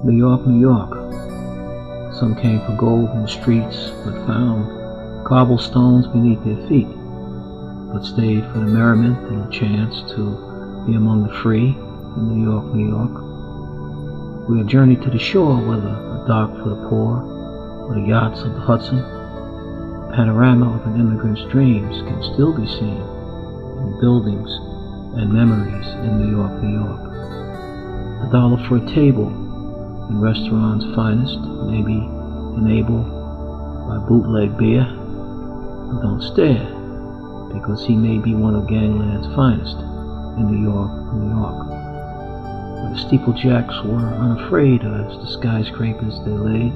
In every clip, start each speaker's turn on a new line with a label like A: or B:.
A: New York, New York. Some came for gold in the streets, but found cobblestones beneath their feet, but stayed for the merriment and the chance to be among the free in New York, New York. We have journeyed to the shore, whether a dock for the poor or the yachts of the Hudson. The panorama of an immigrant's dreams can still be seen in buildings and memories in New York, New York. $1 for a table in restaurants' finest may be enabled by bootleg beer, but don't stare, because he may be one of gangland's finest in New York, New York. Where the steeplejacks were unafraid as the skyscrapers they laid,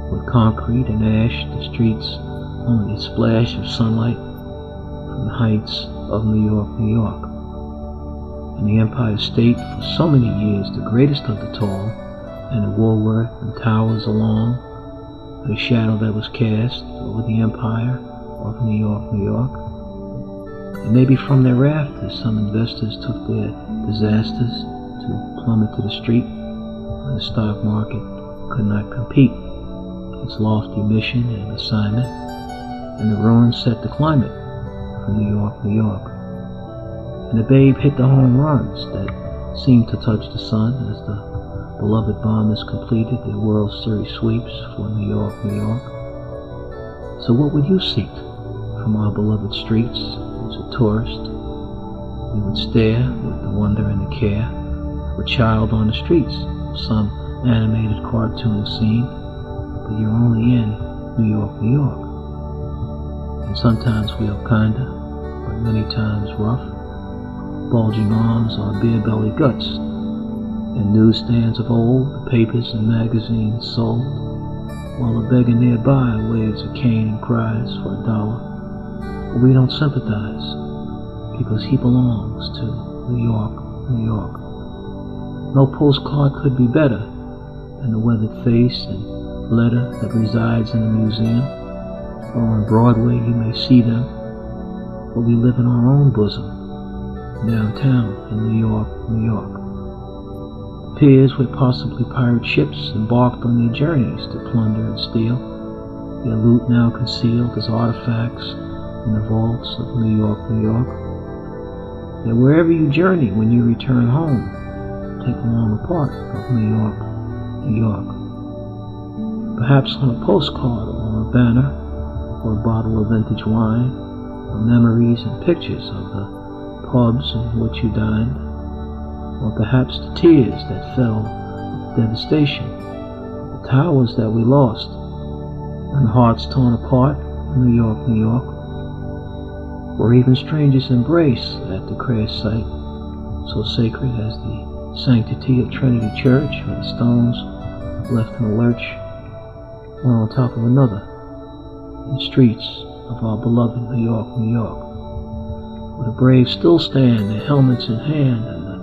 A: with concrete and ash, the streets only a splash of sunlight from the heights of New York, New York. And the Empire State, for so many years the greatest of the tall, and the Woolworth and towers along, the shadow that was cast over the empire of New York, New York. And maybe from their rafters some investors took their disasters to plummet to the street when the stock market could not compete. Its lofty mission and assignment, and the ruins set the climate for New York, New York. And the babe hit the home runs that seemed to touch the sun as the beloved Bombers completed their World Series sweeps for New York, New York. So what would you seek from our beloved streets as a tourist? We would stare with the wonder and the care of a child on the streets of some animated cartoon scene, but you're only in New York, New York. And sometimes we are kinda, but many times rough. Bulging arms or bare-belly guts. In newsstands of old, the papers and magazines sold, while a beggar nearby waves a cane and cries for $1. But we don't sympathize, because he belongs to New York, New York. No postcard could be better than the weathered face and letter that resides in a museum, or on Broadway you may see them, but we live in our own bosom, downtown in New York, New York. The piers where possibly pirate ships embarked on their journeys to plunder and steal, their loot now concealed as artifacts in the vaults of New York, New York. That wherever you journey when you return home, take along a part of New York, New York. Perhaps on a postcard or a banner, or a bottle of vintage wine, or memories and pictures of the pubs in which you dined, or perhaps the tears that fell with devastation, the towers that we lost, and hearts torn apart in New York, New York, or even strangers' embrace at the crash site, so sacred as the sanctity of Trinity Church, where the stones left in a lurch, one on top of another, in the streets of our beloved New York, New York. Where the brave still stand, their helmets in hand, and the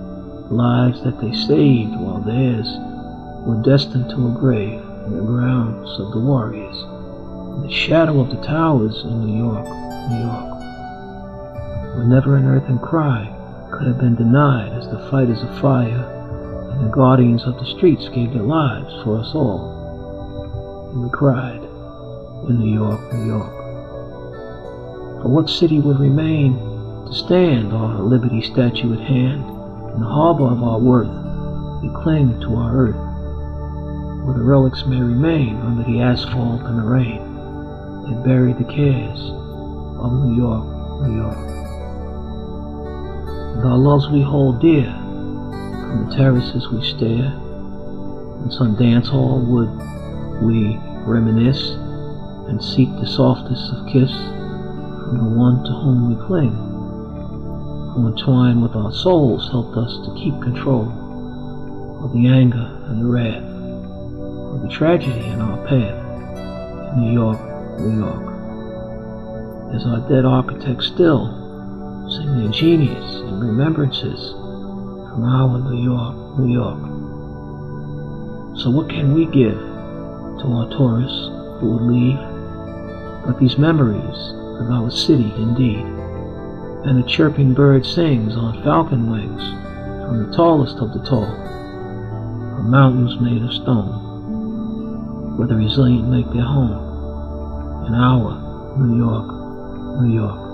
A: lives that they saved while theirs were destined to a grave in the grounds of the warriors, in the shadow of the towers in New York, New York. Where never an earthen cry could have been denied as the fighters of fire and the guardians of the streets gave their lives for us all. And we cried in New York, New York. For what city would remain to stand, our liberty statue at hand, in the harbor of our worth, we cling to our earth, where the relics may remain under the asphalt and the rain, and bury the cares of New York, New York. And our loves we hold dear, from the terraces we stare, in some dance hall would we reminisce, and seek the softest of kiss from the one to whom we cling, who entwined with our souls helped us to keep control of the anger and the wrath, of the tragedy in our path, in New York, New York. As our dead architects still sing their genius and remembrances from our New York, New York. So what can we give to our tourists who would leave but these memories of our city indeed? And the chirping bird sings on falcon wings from the tallest of the tall, a mountains made of stone, where the resilient make their home. In our New York, New York.